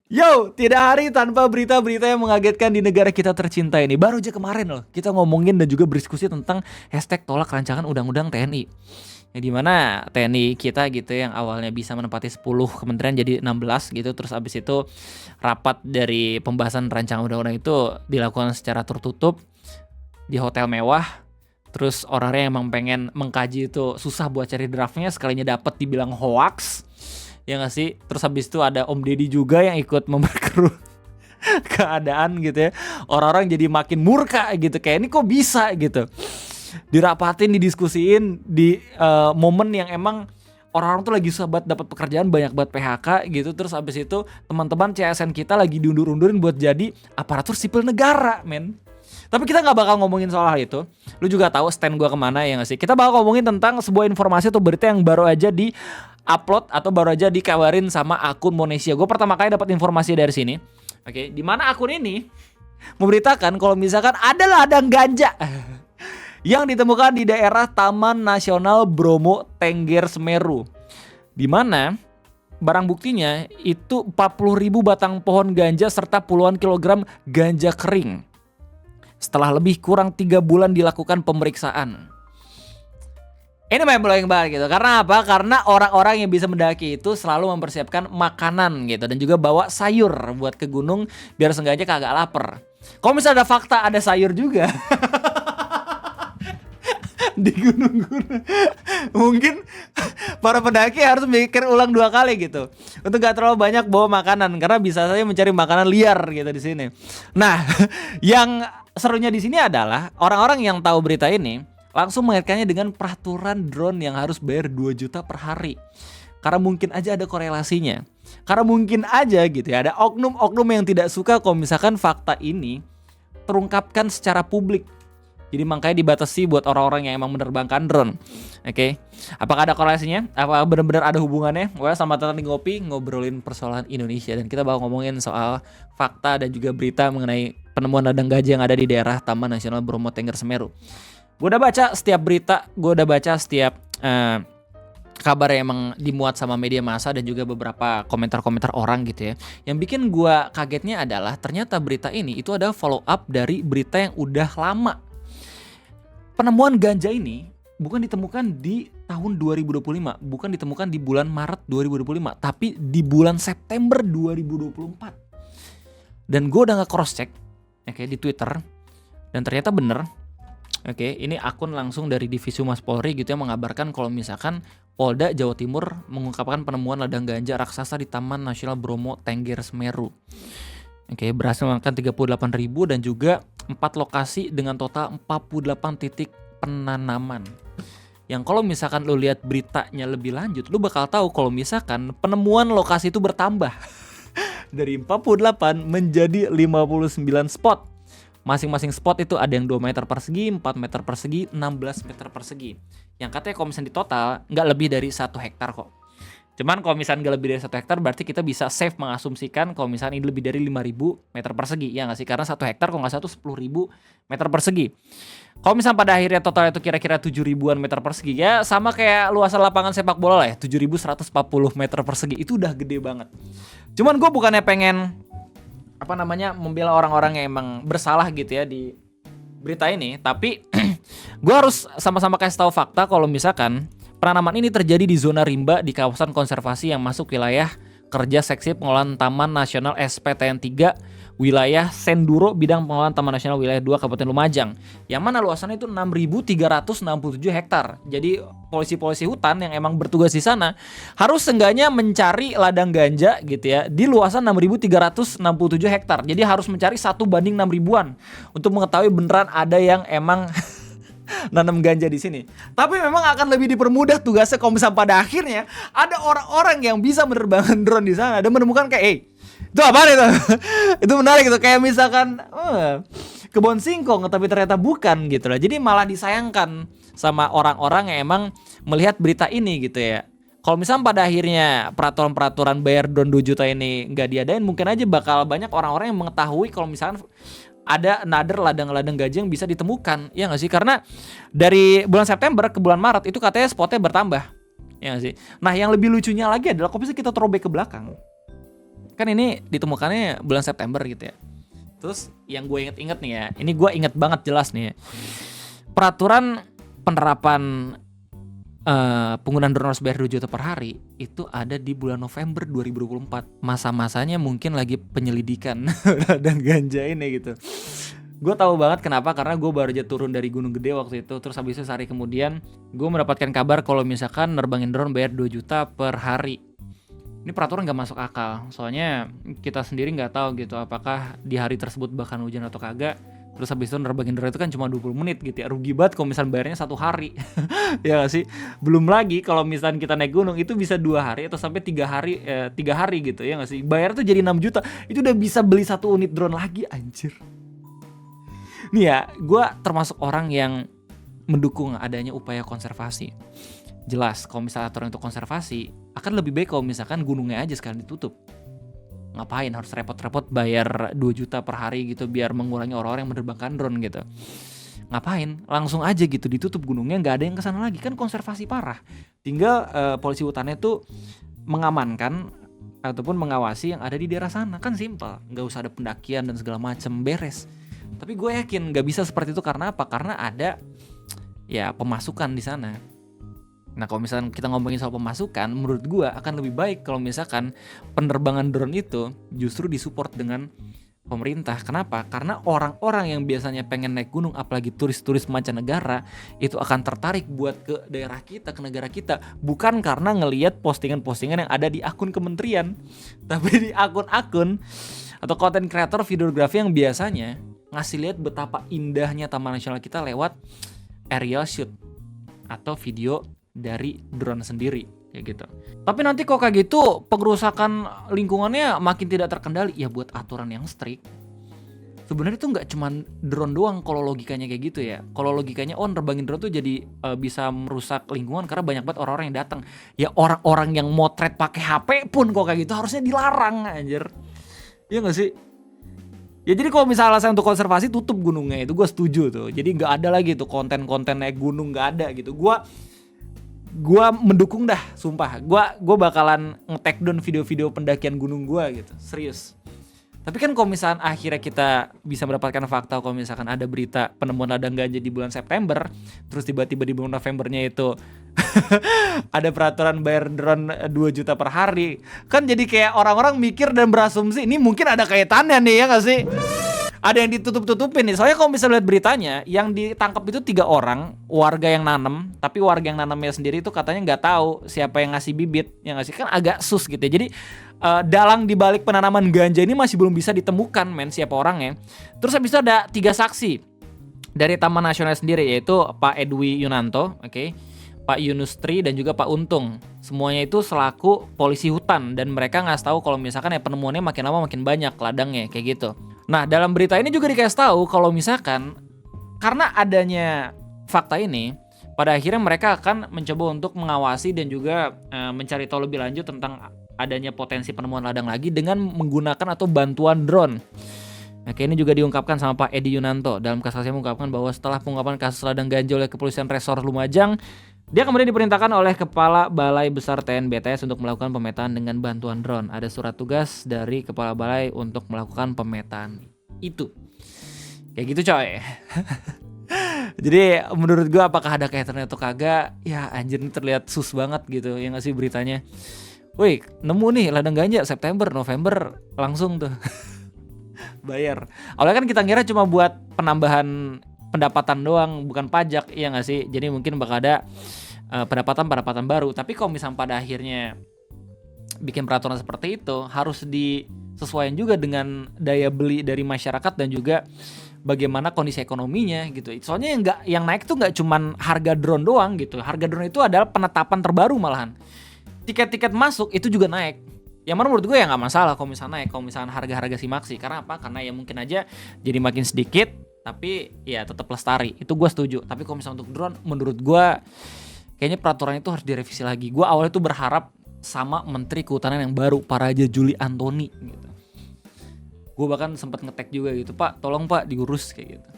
Yo, tidak hari tanpa berita-berita yang mengagetkan di negara kita tercinta ini. Baru aja kemarin loh, kita ngomongin dan juga berdiskusi tentang hashtag tolak rancangan undang-undang TNI. Ya dimana TNI kita gitu yang awalnya bisa menempati 10 kementerian jadi 16 gitu. Terus abis itu rapat dari pembahasan rancangan undang-undang itu dilakukan secara tertutup di hotel mewah. Terus orang-orang yang emang pengen mengkaji itu susah buat cari draftnya, sekalinya dapet dibilang hoax. Ya nggak sih? Terus habis itu ada Om Deddy juga yang ikut memperkeruh keadaan gitu ya. Orang-orang jadi makin murka gitu. Kayak ini kok bisa gitu. Dirapatin, didiskusiin di momen yang emang orang-orang tuh lagi susah banget dapat pekerjaan, banyak banget PHK gitu. Terus habis itu teman-teman CSN kita lagi diundur-undurin buat jadi aparatur sipil negara, men. Tapi kita nggak bakal ngomongin soal hal itu. Lu juga tahu stand gue kemana ya nggak sih? Kita bakal ngomongin tentang sebuah informasi atau berita yang baru aja di upload atau baru aja dikabarin sama akun Monesia. Gue pertama kali dapat informasi dari sini. Oke, di mana akun ini memberitakan kalau misalkan ada ladang ganja yang ditemukan di daerah Taman Nasional Bromo Tengger Semeru. Di mana barang buktinya itu 40.000 batang pohon ganja serta puluhan kilogram ganja kering. Setelah lebih kurang 3 bulan dilakukan pemeriksaan. Ini mind blowing banget gitu. Karena apa? Karena orang-orang yang bisa mendaki itu selalu mempersiapkan makanan gitu. Dan juga bawa sayur buat ke gunung biar seenggaknya kagak lapar. Kalau misalnya ada fakta ada sayur juga di gunung-gunung, mungkin para pendaki harus mikir ulang 2 kali gitu untuk gak terlalu banyak bawa makanan, karena bisa saja mencari makanan liar gitu di sini. Nah, yang serunya di sini adalah orang-orang yang tahu berita ini langsung mengaitkannya dengan peraturan drone yang harus bayar 2 juta per hari. Karena mungkin aja ada korelasinya. Karena mungkin aja gitu ya, ada oknum-oknum yang tidak suka kalau misalkan fakta ini terungkapkan secara publik. Jadi makanya dibatasi buat orang-orang yang emang menerbangkan drone. Oke. Apakah ada korelasinya? Apa benar-benar ada hubungannya? Wah, selamat datang di Ngopi, ngobrolin persoalan Indonesia. Dan kita bakal ngomongin soal fakta dan juga berita mengenai penemuan ladang ganja yang ada di daerah Taman Nasional Bromo Tengger Semeru. Gue udah baca setiap berita, gue udah baca setiap kabar yang emang dimuat sama media massa dan juga beberapa komentar-komentar orang gitu ya. Yang bikin gue kagetnya adalah ternyata berita ini itu ada follow up dari berita yang udah lama. Penemuan ganja ini bukan ditemukan di tahun 2025, bukan ditemukan di bulan Maret 2025, tapi di bulan September 2024. Dan gue udah nge-cross check, oke, di Twitter, dan ternyata bener. Oke, ini akun langsung dari Divisi Humas Polri gitu yang mengabarkan kalau misalkan Polda Jawa Timur mengungkapkan penemuan ladang ganja raksasa di Taman Nasional Bromo Tengger Semeru. Oke, berhasil mengangkat 38.000 dan juga 4 lokasi dengan total 48 titik penanaman. Yang kalau misalkan lo lihat beritanya lebih lanjut, lo bakal tahu kalau misalkan penemuan lokasi itu bertambah dari 48 menjadi 59 spot. Masing-masing spot itu ada yang 2 meter persegi, 4 meter persegi, 16 meter persegi. Yang katanya kalau misalnya di total nggak lebih dari 1 hektar kok. Cuman kalau misalnya nggak lebih dari 1 hektar berarti kita bisa safe mengasumsikan kalau misalnya ini lebih dari 5.000 meter persegi. Ya nggak sih? Karena 1 hektar kalau nggak salah 10.000 meter persegi. Kalau misalnya pada akhirnya total itu kira-kira 7.000-an meter persegi, ya sama kayak luasan lapangan sepak bola lah ya, 7.140 meter persegi. Itu udah gede banget. Cuman gue bukannya pengen membela orang-orang yang emang bersalah gitu ya di berita ini, tapi gue harus sama-sama kasih tahu fakta kalau misalkan penanaman ini terjadi di zona rimba di kawasan konservasi yang masuk wilayah kerja seksi pengelolaan Taman Nasional SPTN 3 wilayah Senduro bidang pengelolaan Taman Nasional wilayah 2 Kabupaten Lumajang, yang mana luasannya itu 6.367 hektar. Jadi polisi-polisi hutan yang emang bertugas di sana harus seenggaknya mencari ladang ganja gitu ya di luasan 6.367 hektar. Jadi harus mencari 1 banding 6.000-an untuk mengetahui beneran ada yang emang nanam ganja di sini. Tapi memang akan lebih dipermudah tugasnya kalau misalnya pada akhirnya ada orang-orang yang bisa menerbangkan drone di sana dan menemukan kayak, itu apa itu? Itu menarik gitu, kayak misalkan kebun singkong tapi ternyata bukan gitu lah. Jadi malah disayangkan sama orang-orang yang emang melihat berita ini gitu ya. Kalau misalnya pada akhirnya peraturan-peraturan bayar drone 2 juta ini nggak diadain, mungkin aja bakal banyak orang-orang yang mengetahui kalau misalkan ada another ladang-ladang ganja yang bisa ditemukan, ya nggak sih? Karena dari bulan September ke bulan Maret itu katanya spotnya bertambah, ya nggak sih? Nah, yang lebih lucunya lagi adalah kalau bisa kita throwback ke belakang. kan ini ditemukannya bulan September gitu ya. Terus yang gue inget-inget nih ya, ini gue inget banget jelas nih ya. Peraturan penerapan penggunaan drone harus bayar 2 juta per hari itu ada di bulan November 2024. Masa-masanya mungkin lagi penyelidikan dan ganja ini gitu. Gue tahu banget kenapa, karena gue baru aja turun dari Gunung Gede waktu itu. Terus habis itu sehari kemudian gue mendapatkan kabar kalau misalkan nerbangin drone bayar 2 juta per hari. Ini peraturan gak masuk akal, soalnya kita sendiri gak tahu gitu apakah di hari tersebut bahkan hujan atau kagak. Terus habis itu nerbangin drone itu kan cuma 20 menit gitu ya. Rugi banget kalau misalnya bayarnya 1 hari. Ya gak sih? Belum lagi kalau misalnya kita naik gunung itu bisa 2 hari atau sampai 3 hari gitu ya gak sih? Bayar tuh jadi 6 juta. Itu udah bisa beli 1 unit drone lagi, anjir. Nih ya, gue termasuk orang yang mendukung adanya upaya konservasi. Jelas kalau misalnya aturan untuk konservasi akan lebih baik kalau misalkan gunungnya aja sekalian ditutup. Ngapain harus repot-repot bayar 2 juta per hari gitu biar mengurangi orang-orang yang menerbangkan drone gitu. Ngapain? Langsung aja gitu ditutup gunungnya, gak ada yang kesana lagi. Kan konservasi parah. Tinggal polisi hutannya tuh mengamankan ataupun mengawasi yang ada di daerah sana. Kan simpel, gak usah ada pendakian dan segala macam, beres. Tapi gue yakin gak bisa seperti itu karena apa? Karena ada ya pemasukan di sana. Nah kalau misalkan kita ngomongin soal pemasukan, menurut gue akan lebih baik kalau misalkan penerbangan drone itu justru disupport dengan pemerintah. Kenapa? Karena orang-orang yang biasanya pengen naik gunung, apalagi turis-turis mancanegara, itu akan tertarik buat ke daerah kita, ke negara kita. Bukan karena ngelihat postingan-postingan yang ada di akun kementerian, tapi di akun-akun atau konten kreator videografi yang biasanya ngasih lihat betapa indahnya Taman Nasional kita lewat aerial shoot atau video dari drone sendiri kayak gitu. Tapi nanti kok kayak gitu pengerusakan lingkungannya makin tidak terkendali. Ya buat aturan yang strict. Sebenarnya tuh nggak cuman drone doang kalau logikanya kayak gitu ya. Kalau logikanya nerbangin drone tuh jadi bisa merusak lingkungan karena banyak banget orang-orang yang datang. Ya orang-orang yang motret pakai HP pun kok kayak gitu harusnya dilarang anjir. Iya nggak sih? Ya jadi kalau misalnya alasan untuk konservasi tutup gunungnya itu gue setuju tuh. Jadi nggak ada lagi tuh konten-konten naik gunung, nggak ada gitu. Gue mendukung dah, sumpah. Gue bakalan nge-take down video-video pendakian gunung gue gitu, serius. Tapi kan kalau misalkan akhirnya kita bisa mendapatkan fakta kalau misalkan ada berita penemuan ladang ganja di bulan September, terus tiba-tiba di bulan Novembernya itu ada peraturan bayar drone 2 juta per hari, kan jadi kayak orang-orang mikir dan berasumsi ini mungkin ada kaitannya nih, ya gak sih? Ada yang ditutup-tutupin nih. Soalnya kalau misalnya lihat beritanya, yang ditangkap itu 3 orang warga yang nanam, tapi warga yang nanamnya sendiri itu katanya nggak tahu siapa yang ngasih bibit, yang ngasih, kan agak sus gitu ya. Jadi dalang dibalik penanaman ganja ini masih belum bisa ditemukan siapa orangnya. Terus habis itu ada 3 saksi dari Taman Nasional sendiri, yaitu Pak Edwi Yunanto, Pak Yunustri dan juga Pak Untung. Semuanya itu selaku polisi hutan dan mereka ngasih tahu kalau misalkan ya penemuannya makin lama makin banyak ladangnya kayak gitu. Nah dalam berita ini juga dikasih tahu kalau misalkan karena adanya fakta ini, pada akhirnya mereka akan mencoba untuk mengawasi dan juga mencari tahu lebih lanjut tentang adanya potensi penemuan ladang lagi dengan menggunakan atau bantuan drone. Nah, ini juga diungkapkan sama Pak Edi Yunanto. Dalam kasusnya mengungkapkan bahwa setelah pengungkapan kasus ladang ganja oleh Kepolisian Resor Lumajang, dia kemudian diperintahkan oleh Kepala Balai Besar TNBTS untuk melakukan pemetaan dengan bantuan drone. Ada surat tugas dari Kepala Balai untuk melakukan pemetaan itu. Kayak gitu coy. Jadi menurut gue apakah ada kaitannya atau kagak? Ya anjir, ini terlihat sus banget gitu ya nggak sih beritanya. Wih, nemu nih ladang ganja September, November langsung tuh bayar. Awalnya kan kita ngira cuma buat penambahan pendapatan doang, bukan pajak, iya nggak sih? Jadi mungkin bakal ada pendapatan baru. Tapi kalau misalnya pada akhirnya bikin peraturan seperti itu, harus disesuaikan juga dengan daya beli dari masyarakat dan juga bagaimana kondisi ekonominya gitu. Soalnya yang naik tuh nggak cuman harga drone doang gitu. Harga drone itu adalah penetapan terbaru malahan. Tiket-tiket masuk itu juga naik. Yang mana menurut gue ya nggak masalah kalau misalnya naik, kalau misalnya harga-harga simaksi. Karena apa? Karena ya mungkin aja jadi makin sedikit, tapi ya tetap lestari. Itu gue setuju. Tapi kalau misalnya untuk drone, menurut gue kayaknya peraturan itu harus direvisi lagi. Gue awalnya tuh berharap sama Menteri Kehutanan yang baru, Pak Raja Juli Antoni gitu. Gue bahkan sempat nge-tag juga gitu, Pak tolong Pak diurus kayak gitu.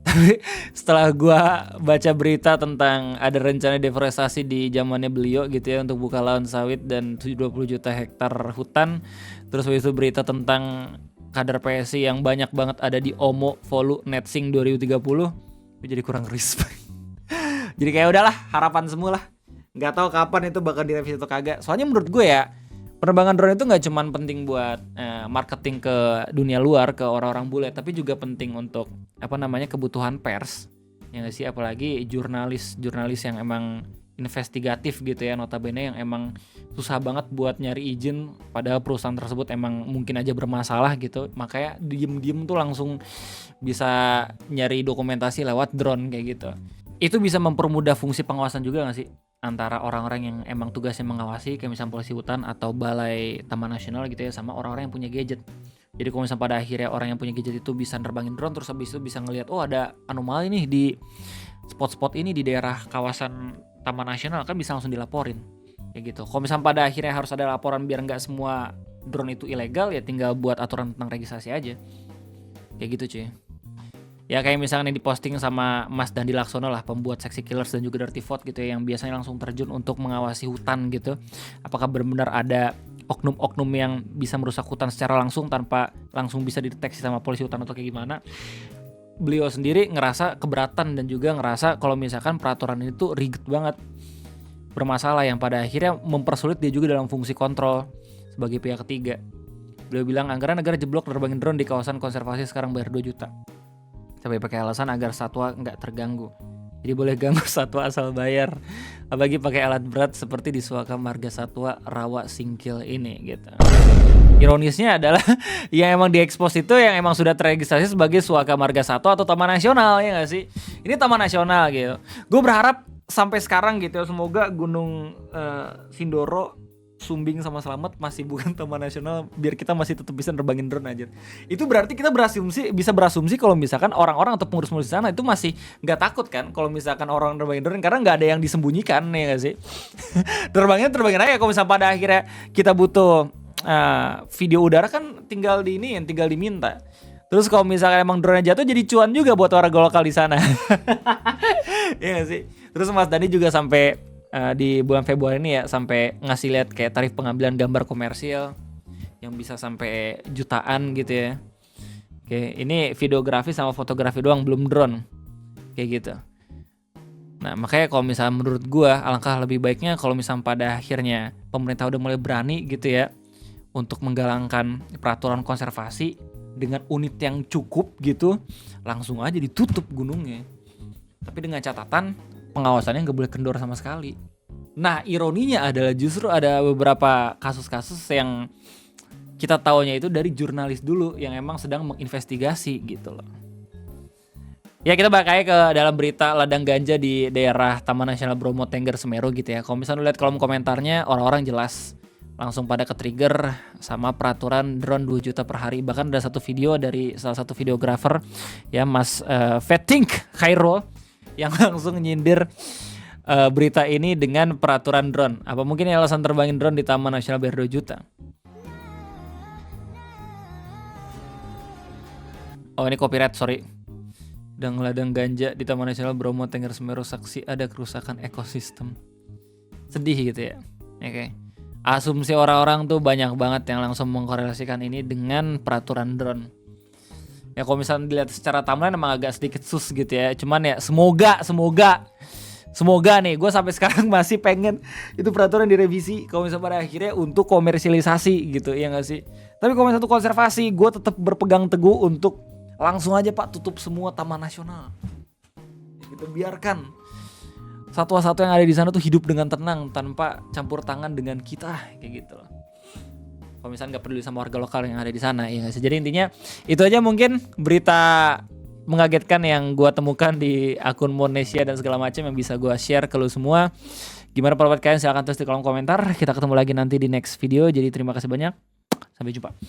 Tapi setelah gue baca berita tentang ada rencana deforestasi di zamannya beliau gitu ya, untuk buka lahan sawit dan 20 juta hektar hutan, Terus habis itu berita tentang kader PSI yang banyak banget ada di OMO Volu Netsing 2030. Jadi kurang respect. Jadi kayak udahlah, harapan semua lah. Nggak tahu kapan itu bakal direvisi atau kagak. Soalnya menurut gue ya, penerbangan drone itu nggak cuma penting buat marketing ke dunia luar, ke orang-orang bule, tapi juga penting untuk kebutuhan pers. Ya nggak sih, apalagi jurnalis yang emang investigatif gitu ya, notabene yang emang susah banget buat nyari izin, padahal perusahaan tersebut emang mungkin aja bermasalah gitu, makanya diem-diem tuh langsung bisa nyari dokumentasi lewat drone kayak gitu. Itu bisa mempermudah fungsi pengawasan juga nggak sih, antara orang-orang yang emang tugasnya mengawasi kayak misalnya polisi hutan atau balai taman nasional gitu ya, sama orang-orang yang punya gadget. Jadi kalau misalnya pada akhirnya orang yang punya gadget itu bisa nerbangin drone, terus habis itu bisa ngelihat oh ada anomali nih di spot-spot ini di daerah kawasan taman nasional, kan bisa langsung dilaporin kayak gitu. Kalau misalnya pada akhirnya harus ada laporan biar nggak semua drone itu ilegal, ya tinggal buat aturan tentang registrasi aja kayak gitu cuy. Ya kayak misalnya yang diposting sama Mas Dandi Laksono lah, pembuat Sexy Killers dan juga Dirty Vote gitu ya, yang biasanya langsung terjun untuk mengawasi hutan gitu. Apakah benar-benar ada oknum-oknum yang bisa merusak hutan secara langsung tanpa langsung bisa dideteksi sama polisi hutan atau kayak gimana? Beliau sendiri ngerasa keberatan dan juga ngerasa kalau misalkan peraturan ini tuh ribet banget, bermasalah, yang pada akhirnya mempersulit dia juga dalam fungsi kontrol sebagai pihak ketiga. Beliau bilang anggaran negara jeblok nerbangin drone di kawasan konservasi sekarang bayar 2 juta. Sampai pakai alasan agar satwa nggak terganggu. Jadi boleh ganggu satwa asal bayar. Apalagi pakai alat berat seperti di Suaka Marga Satwa Rawa Singkil ini gitu. Ironisnya adalah yang emang diekspos itu yang emang sudah terregistrasi sebagai Suaka Marga Satwa atau Taman Nasional, ya nggak sih? Ini Taman Nasional gitu. Gue berharap sampai sekarang gitu ya, semoga Gunung Sindoro, Sumbing sama Slamet masih bukan taman nasional, biar kita masih tetap bisa nerbangin drone aja. Itu berarti kita bisa berasumsi kalau misalkan orang-orang atau pengurus-pengurus di sana itu masih nggak takut kan kalau misalkan orang nerbangin drone, karena nggak ada yang disembunyikan, ya nggak sih? terbangin aja. Kalau misalnya pada akhirnya kita butuh video udara kan tinggal diminta. Terus kalau misalkan emang drone jatuh jadi cuan juga buat warga lokal di sana. Iya nggak sih? Terus Mas Dani juga sampai di bulan Februari ini ya sampai ngasih lihat kayak tarif pengambilan gambar komersil yang bisa sampai jutaan gitu ya. Oke, ini videografi sama fotografi doang, belum drone kayak gitu. Nah makanya kalau misalnya menurut gua alangkah lebih baiknya kalau misalnya pada akhirnya pemerintah udah mulai berani gitu ya untuk menggalangkan peraturan konservasi dengan unit yang cukup gitu, langsung aja ditutup gunungnya. Tapi dengan catatan pengawasannya nggak boleh kendor sama sekali. Nah ironinya adalah justru ada beberapa kasus-kasus yang kita taunya itu dari jurnalis dulu yang emang sedang menginvestigasi gitu loh. Ya kita balik aja ke dalam berita ladang ganja di daerah Taman Nasional Bromo Tengger Semeru gitu ya. Kalau misalnya lihat kolom komentarnya, orang-orang jelas langsung pada ke-trigger sama peraturan drone 2 juta per hari. Bahkan ada satu video dari salah satu videografer ya, Mas Fetink Khairul, yang langsung nyindir berita ini dengan peraturan drone. Apa mungkin alasan terbangin drone di Taman Nasional bayar 2 juta? Oh ini copyright, sorry. Ladang ganja di Taman Nasional Bromo Tengger Semeru, saksi ada kerusakan ekosistem. Sedih gitu ya. Oke. Asumsi orang-orang tuh banyak banget yang langsung mengkorelasikan ini dengan peraturan drone. Ya kalau misalnya dilihat secara timeline emang agak sedikit sus gitu ya. Cuman ya semoga nih, gue sampai sekarang masih pengen itu peraturan direvisi kalau misalnya pada akhirnya untuk komersialisasi gitu, ya nggak sih? Tapi kalau misalnya untuk konservasi, gue tetap berpegang teguh untuk langsung aja Pak tutup semua taman nasional. Gitu, biarkan satwa-satwa yang ada di sana tuh hidup dengan tenang tanpa campur tangan dengan kita kayak gitu loh. Kalau misalnya nggak peduli sama warga lokal yang ada di sana, ya nggak sih? Jadi intinya itu aja mungkin berita mengagetkan yang gue temukan di akun Monesia dan segala macam yang bisa gue share ke lu semua. Gimana pendapat kalian? Silahkan tulis di kolom komentar. Kita ketemu lagi nanti di next video. Jadi terima kasih banyak. Sampai jumpa.